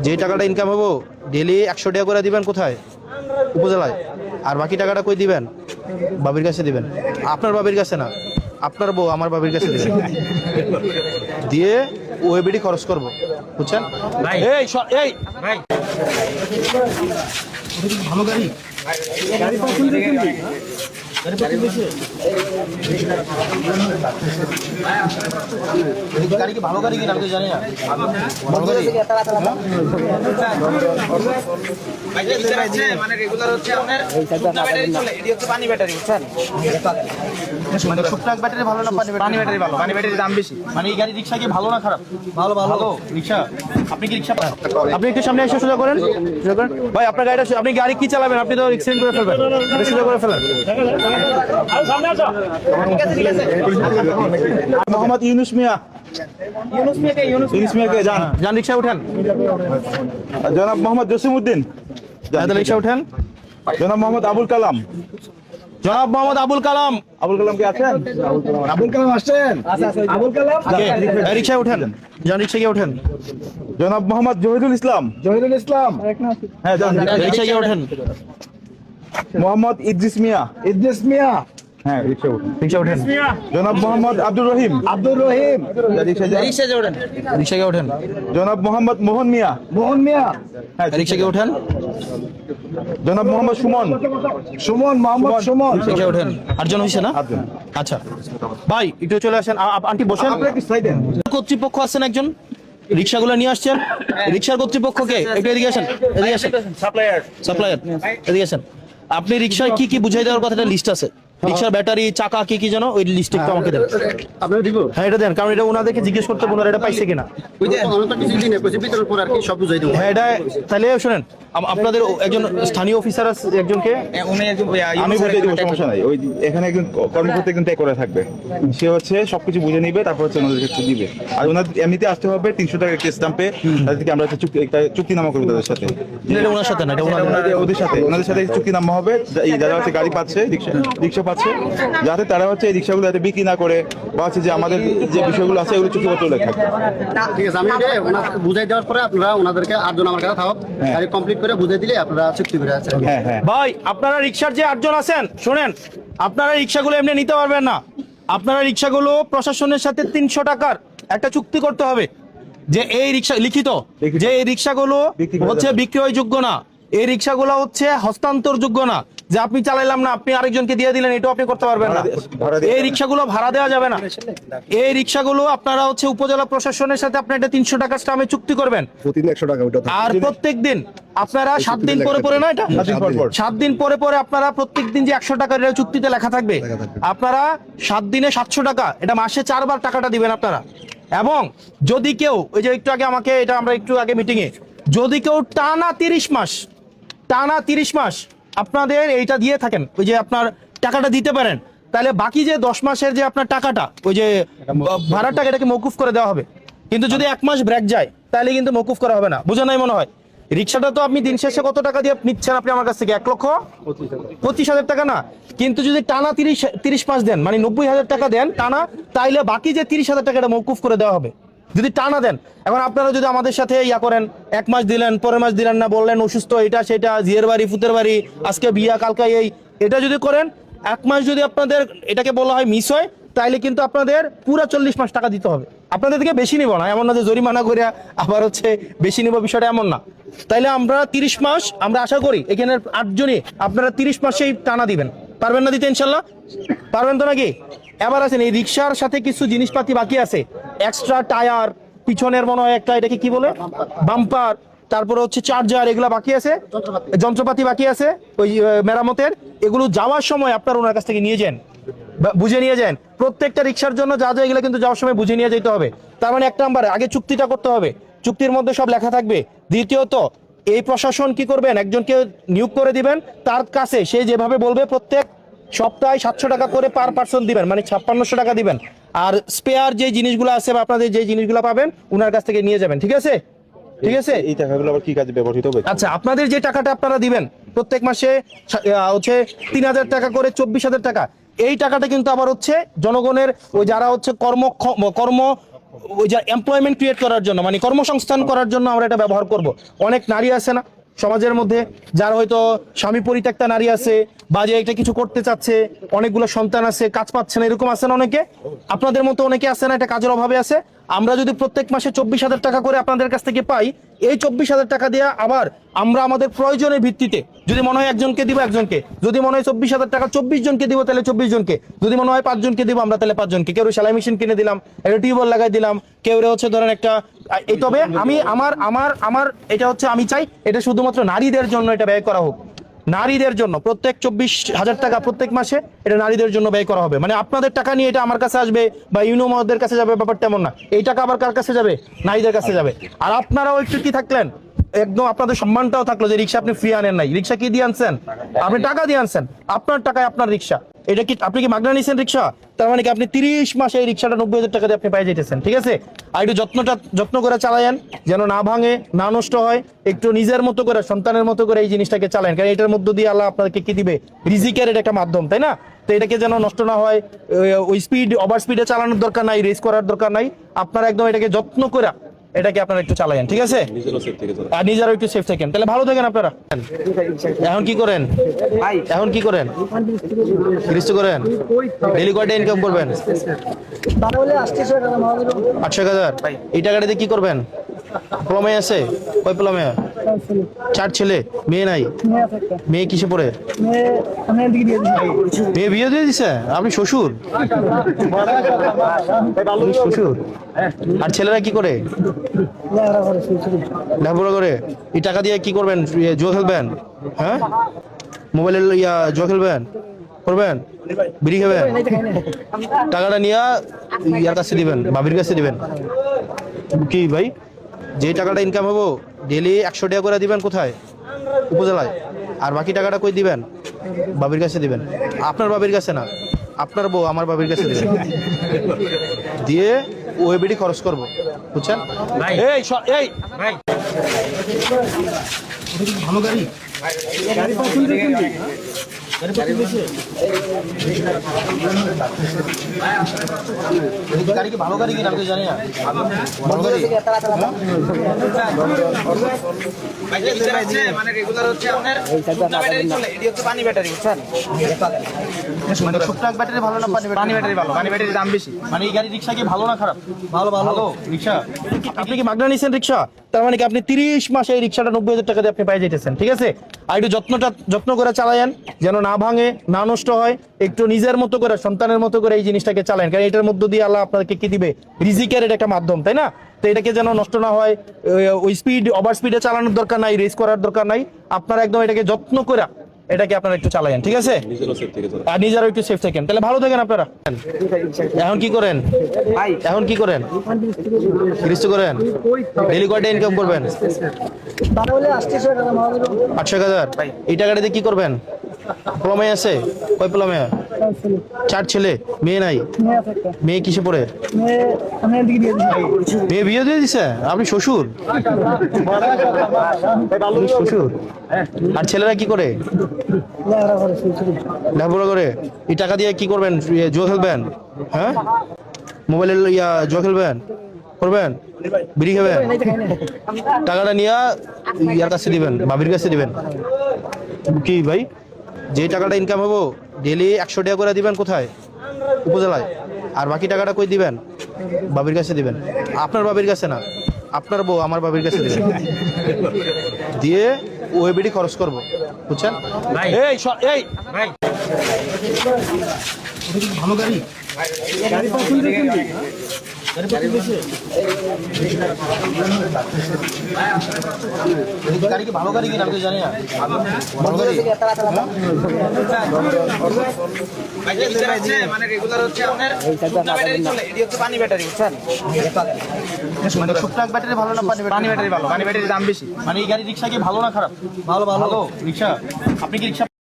যে টাকাটা ইনকাম হবো ডেলি 100 টাকা করে দিবেন কোথায়? উপজেলায়। আর বাকি টাকাটা কই দিবেন? বাবির কাছে দিবেন। আপনার বাবির কাছে না, আপনার বউ আমার বাবির কাছে দিবেন। দিয়ে ওই বেডি খরচ করবো, বুঝছেন? এই এই ভাই ভালো গাড়ি গাড়ি পছন্দ গাড়ি কি ভালো গাড়ি কিনা আমি তো জানি না। ভালো গাড়ি মানে রেগুলার হচ্ছে আপনার ব্যাটারি চলে, এটি হচ্ছে পানি ব্যাটারি, বুঝছেন? মানে শুকনা ব্যাটারি ভালো না পানি ব্যাটারি ভালো? পানি ব্যাটারির দাম বেশি। মানে এই গাড়ি রিক্সা কি ভালো না খারাপ? ভালো ভালো রিক্সা। আপনি কি রিক্সা পান? আপনি একটু সামনে এসে সোজা করেন, সোজা করেন ভাই। আপনার গাড়িটা আপনি গাড়ি কি চালাবেন? আপনি তো রিক্সা করে ফেলবেন, সোজা করে ফেলেন। মোহাম্মদ ইউনুস মিয়া। ইউনুস মিয়াকে যান রিক্সা উঠেন। জনাব মোহাম্মদ জসিমউদ্দিন, রিক্সা উঠেন। জনাব মোহাম্মদ আবুল কালাম। জনাব মোহাম্মদ আবুল কালাম। আবুল কালাম কে আছেন? আবুল কালাম আসছেন? আবুল কালাম রিক্সা উঠেন, যান রিক্সা গিয়ে উঠেন। জনাব মোহাম্মদ জহিদুল ইসলাম। জহিরুল ইসলাম। হ্যাঁ যান। রিক্সা গিয়ে উঠেন। মোহাম্মদ ইদ্রিস মিয়া। ইদ্রিস মিয়া। হ্যাঁ রিক্সা উঠেন। রিক্সা উঠেন। জনাব মোহাম্মদ আব্দুর রহিম। আব্দুর রহিম। রিক্সা গিয়ে উঠেন। রিক্সা গিয়ে উঠেন। জনাব মোহাম্মদ মোহন মিয়া। মোহন মিয়া। হ্যাঁ রিক্সা গিয়ে উঠেন। জনাব মোহাম্মদ সুমন। সুমন, মোহাম্মদ সুমন। রিক্সা উঠেন। আটজন হয়েছে না? আচ্ছা ভাই একটু চলে আসেন। আন্টি বসেন। কর্তৃপক্ষ আছেন একজন, রিক্সাগুলো নিয়ে আসছেন। রিক্সার কর্তৃপক্ষকে একটু এদিকে আসেন, এদিকে আসেন। সাপ্লায়ার এদিকে আসেন। আপনি রিক্সায় কি কি বুঝাই দেওয়ার কথা লিস্ট আছে? রিক্সার ব্যাটারি, চাকা কি কি জানো, ওই লিস্ট একটু আমাকে দেন। আপনারা দিব? হ্যাঁ এটা দেন, কারণ এটা ওনাদেরকে জিজ্ঞেস করতে ওনারা এটা পাইছে কিনা। ওই যে অনন্ত কিছু দিনে কইছে ভিতরের পর আর কি সব বুঝাই দেব। হ্যাঁ এটা তাহলে শুনেন, আপনাদের একজন স্থানীয় অফিসার আছে একজনকে, উনি একজন আমি বলে দিব, সমস্যা নাই। ওই এখানে একজন কর্মকর্তা একজন ট্যাগ করে থাকবে, সে হচ্ছে সবকিছু বুঝে নিবে, তারপর হচ্ছে ওনাদেরকে একটু দিবে। আর ওনার এমনিতে আসতে হবে 300 টাকা একটা স্ট্যাম্পে, তাদেরকে আমরা একটা চুক্তিনামা করবো তাদের সাথে। এটা ওনার সাথে না, এটা ওনাদের সাথে চুক্তিনামা হবে। যারা হচ্ছে গাড়ি পাচ্ছে, রিক্সা পাচ্ছে, যাতে তারা হচ্ছে এই রিক্সাগুলো যাতে বিক্রি না করে, বা হচ্ছে যে আমাদের যে বিষয়গুলো আছে এগুলো চুক্তিপত্র লেখা। ঠিক আছে, আমি ওনাকে বুঝাই দেওয়ার পরে আপনারা ওনাদেরকে 8 জন আমার কাছে থাকুক, গাড়ি কমপ্লিট করে বুঝাই দিলে আপনারা চুক্তি করে আছেন। হ্যাঁ হ্যাঁ ভাই আপনারা রিক্সার যে 8 জন আছেন, শুনেন, আপনারা রিক্সাগুলো এমনি নিতে পারবেন না। আপনারা রিক্সাগুলো প্রশাসনের সাথে 300 টাকার একটা চুক্তি করতে হবে, যে এই রিক্সা লিখিত, যে এই রিক্সাগুলো হচ্ছে বিক্রয়যোগ্য না, এই রিক্সাগুলো হচ্ছে হস্তান্তরযোগ্য না, যে আপনি চালাইলাম না আপনি আরেকজনকে দিয়ে দিলেন, এটাও আপনি করতে পারবেন না। এই রিক্সাগুলো ভাড়া দেওয়া যাবে না। এই রিক্সাগুলো আপনারা হচ্ছে উপজেলা প্রশাসনের সাথে আপনি একটা 300 টাকার স্টামে চুক্তি করবেন, প্রতিদিন 100 টাকা ওটা। আর প্রত্যেকদিন আপনারা 7 দিন পরে পরে না, এটা 7 দিন পরে পরে আপনারা প্রত্যেকদিন যে 100 টাকার এটা চুক্তিতে লেখা থাকবে, আপনারা 7 দিনে 700 টাকা, এটা মাসে 4 বার টাকাটা দিবেন আপনারা। এবং যদি কেউ, ওই যে একটু আগে আমাকে এটা আমরা একটু আগে মিটিং এ, যদি কেউ টানা 30 মাস আপনাদের এইটা দিয়ে থাকেন, ওই যে আপনার টাকাটা দিতে পারেন, তাহলে বাকি যে 10 মাসের যে আপনার টাকাটা, ওই যে ভাড়ার টাকা, এটাকে মওকুফ করে দেওয়া হবে। কিন্তু যদি 1 মাস ব্রেক যায় তাহলে কিন্তু মওকুফ করা হবে না। বুঝো নাই মনে হয়? রিক্সাটা তো আপনি দিন শেষে কত টাকা দিয়ে নিচ্ছেন আপনি আমার কাছ থেকে? 1,25,000 টাকা না? কিন্তু যদি টানা 30 মাস দেন, মানে 90,000 টাকা দেন টানা, তাইলে বাকি যে 30,000 টাকাটা মওকুফ করে দেওয়া হবে যদি টানা দেন। এখন আপনারা যদি আমাদের সাথে ইয়া করেন, 1 মাস দিলেন, পরের মাস দিলেন না, বললেন অসুস্থ, এটা সেটা, জিয়ের বাড়ি ফুতের বাড়ি, আজকে বিয়া কালকে এই, এটা যদি করেন, 1 মাস যদি আপনাদের এটাকে বলা হয় মিস হয়, তাইলে কিন্তু আপনাদের পুরো 40 মাস টাকা দিতে হবে। আপনাদের থেকে বেশি নিব না, এমন না যে জরিমানা করে আবার হচ্ছে বেশি নিব, বিষয়টা এমন না। তাইলে আমরা 30 মাস, আমরা আশা করি এখানে 8 জনই আপনারা 30 মাসেই টানা দিবেন। পারবেন না দিতে? ইনশাল্লাহ পারবেন তো নাকি? এবার আছেন এই রিক্সার সাথে কিছু জিনিসপাতি বাকি আছে, এক্সট্রা টায়ার, পিছনের মনে হয় একটা, এটাকে কি বলে, বাম্পার, তারপরে হচ্ছে চার্জার, এগুলা বাকি আছে, যন্ত্রপাতি বাকি আছে ওই মেরামতের। এগুলো যাওয়ার সময় আপনার ওনার কাছ থেকে নিয়ে যান, বুঝে নিয়ে যান। প্রত্যেকটা রিক্সার জন্য যা যা, এগুলো কিন্তু যাওয়ার সময় বুঝে নিয়ে যেতে হবে। তার মানে 1 নম্বরে আগে চুক্তিটা করতে হবে, চুক্তির মধ্যে সব লেখা থাকবে। দ্বিতীয়ত, এই প্রশাসন কি করবেন, একজনকে নিয়োগ করে দিবেন, তার কাছে সে যেভাবে বলবে প্রত্যেক সপ্তাহে 700 টাকা করে পার পার্সন দিবেন, মানে 5600 টাকা দিবেন। আর স্পেয়ার যে জিনিসগুলো আছে বা আপনাদের যে জিনিসগুলো পাবেন ওনার কাছ থেকে নিয়ে যাবেন। ঠিক আছে? ঠিক আছে। এই টাকাগুলো আবার কি কাজে ব্যবহৃত হবে? আচ্ছা, আপনাদের যে টাকাটা আপনারা দিবেন প্রত্যেক মাসে হচ্ছে 3000 টাকা করে, 24,000 টাকা, এই টাকাটা কিন্তু আবার হচ্ছে জনগণের, ওই যারা হচ্ছে কর্ম ওই যে এমপ্লয়মেন্ট ক্রিয়েট করার জন্য, মানে কর্মসংস্থান করার জন্য আমরা এটা ব্যবহার করব। অনেক নারী আছে না সমাজের মধ্যে, যারা হয়তো স্বামী পরিত্যক্তা নারী আছে, বা যে এটা কিছু করতে চাচ্ছে, অনেকগুলো সন্তান আছে, কাজ পাচ্ছে না, এরকম আছে না অনেকে? আপনাদের মতো অনেকে আছে না, এটা কাজের অভাবে আছে। আমরা যদি প্রত্যেক মাসে 24,000 টাকা করে আপনাদের কাছ থেকে পাই, এই 24,000 টাকা দিয়ে আবার আমরা আমাদের প্রয়োজনের ভিত্তিতে, যদি মনে হয় একজনকে দিব একজনকে, যদি মনে হয় 24,000 টাকা 24 জনকে দিব তাহলে 24 জনকে, যদি মনে হয় 5 জনকে দিব আমরা তাহলে 5 জনকে, কেউ সেলাই মেশিন কিনে দিলাম, একটা টিউবওয়েল লাগাই দিলাম, কেউ হচ্ছে ধরেন একটা এই। তবে আমি আমার আমার আমার এটা হচ্ছে আমি চাই এটা শুধুমাত্র নারীদের জন্য এটা ব্যয় করা হোক, নারীদের জন্য। প্রত্যেক 24,000 টাকা প্রত্যেক মাসে এটা নারীদের জন্য ব্যয় করা হবে। মানে আপনাদের টাকা নিয়ে এটা আমার কাছে আসবে বা ইউনোমদের কাছে যাবে, ব্যাপারটা এমন না। এই টাকা আবার কার কাছে যাবে? নারীদের কাছে যাবে। আর আপনারাও একটু কি থাকলেন, একদম আপনাদের সম্মানটাও থাকলো যে রিক্সা আপনি ফ্রি আনেন নাই, রিক্সা কি দিয়ে আনছেন? আপনি টাকা দিয়ে আনছেন, আপনার টাকায় আপনার রিক্সা। এটা কি আপনি কি মাগনা নিছেন রিক্সা? তার মানে কি আপনি 30 মাসে এই রিক্সাটা 90,000 টাকা দিয়ে আপনি পাই যেতেছেন, ঠিক আছে? আর একটু যত্ন করে চালায়েন, যেন না ভাঙে, না নষ্ট হয়। একটু নিজের মতো করে, সন্তানের মতো করে এই জিনিসটাকে চালায়েন, কারণ এটার মধ্য দিয়ে আল্লাহ আপনাদেরকে কি দিবে? রিজিকের এটা একটা মাধ্যম, তাই না? তো এটাকে যেন নষ্ট না হয়, ওই ওভার স্পিডে চালানোর দরকার নাই, রেস করার দরকার নাই। আপনারা একদম এটাকে যত্ন করে এটাকে আপনারা একটু চালায়েন, ঠিক আছে? আর নিজেরাও একটু সেফ থাকেন, তাহলে ভালো থাকেন আপনারা। এখন কি করেন? এখন কি করেন? গৃহস্থ করেন? ডেলি কয়টা ইনকাম করবেন? 800,000। এই টাকাটা দিয়ে কি করবেন? প্লমে আছে? কয় প্লমে? 4 ছেলে, মেয়ে নাই? মেয়ে কিসে পড়ে? মেয়ে বিয়ে দিয়ে দিছে? আপনি শ্বশুর? শ্বশুর? আর ছেলেরা কি করে? লেখাপড়া করে। এই টাকা দিয়ে কি করবেন? জুয়া খেলবেন? হ্যাঁ, মোবাইলের জুয়া খেলবেন? করবেন? বিড়ি খাবেন? টাকাটা নিয়ে ইয়ার কাছে দিবেন, ভাবির কাছে দিবেন। কি ভাই, যে টাকাটা ইনকাম হবো ডেলি 100 টাকা করে দিবেন কোথায়? উপজেলায়। আর বাকি টাকাটা কই দিবেন? বাবির কাছে দিবেন। আপনার বাবির কাছে না, আপনার বউ আমার বাবির কাছে দিবেন। দিয়ে ওই বেডি খরচ করবো, বুঝছেন? এই এই ভাই, ভালো গাড়ি, গাড়ি পছন্দ দেখেন, গাড়ি কি ভালো গাড়ি কিনা আমি তো জানি না। ভালো গাড়ি মানে রেগুলার হচ্ছে আপনার ব্যাটারি চলে, এটি হচ্ছে পানি ব্যাটারি, বুঝছেন? মানে টুকটাক ব্যাটারি ভালো না পানি ব্যাটারি ভালো? পানি ব্যাটারির দাম বেশি। মানে এই গাড়ি রিক্সা কি ভালো না খারাপ? ভালো ভালো রিক্সা। আপনি কি মাগনা নিছেন রিক্সা? তার মানে কি আপনি 30 মাসে এই রিক্সাটা 90,000 টাকা দিয়ে আপনি পাই যেতেছেন, ঠিক আছে? আর একটু যত্ন করে চালায়েন, যেন না ভাঙে, না নষ্ট হয়। একটু নিজের মতো করে, সন্তানের মতো করে এই জিনিসটাকে চালায়েন, কারণ এটার মধ্য দিয়ে আল্লাহ আপনাদেরকে কি দিবে? রিজিকের এটা একটা মাধ্যম, তাই না? তো এটাকে যেন নষ্ট না হয়, ওই ওভার স্পিডে চালানোর দরকার নাই, রেস করার দরকার নাই। আপনারা একদম এটাকে যত্ন করে এটাকে আপনারা একটু চালায়েন, ঠিক আছে? আর নিজেরাও একটু সেফ থাকেন, তাহলে ভালো থাকেন আপনারা। এখন কি করেন? এখন কি করেন? গৃহস্থ করেন? ডেলি কয়টা ইনকাম করবেন? 800,000। এই টাকাটা দিয়ে কি করবেন? প্লমে আছে? কয় প্লমে? 4 ছেলে, মেয়ে নাই? মেয়ে কিসে পড়ে? মেয়ে বিয়ে দিয়ে দিছে? আপনি শ্বশুর? শ্বশুর? আর ছেলেরা কি করে? লেখাপড়া করে। এই টাকা দিয়ে কি করবেন? জুয়া খেলবেন? হ্যাঁ, মোবাইলের জুয়া খেলবেন? করবেন? বিড়ি খাবেন? টাকাটা নিয়ে ইয়ার কাছে দিবেন, ভাবির কাছে দিবেন। কি ভাই, যে টাকাটা ইনকাম হবো ডেলি 100 টাকা করে দিবেন কোথায়? উপজেলায়। আর বাকি টাকাটা কই দিবেন? বাবির কাছে দিবেন। আপনার বাবির কাছে না, আপনার বউ আমার বাবির কাছে দিবেন। দিয়ে ওই বেডি খরচ করবো, বুঝছেন? এই এই ভাই, ভালো গাড়ি, গাড়ি পছন্দ দেখেন, গাড়ি কি ভালো গাড়ি কিনা আমি তো জানি না। ভালো গাড়ি মানে রেগুলার হচ্ছে আপনার ব্যাটারি চলে, এটি হচ্ছে পানি ব্যাটারি, বুঝছেন? মানে টুকটাক ব্যাটারি ভালো না পানি ব্যাটারি ভালো? পানি ব্যাটারির দাম বেশি। মানে এই গাড়ি রিক্সা কি ভালো না খারাপ? ভালো রিক্সা। আপনি কি রিক্সা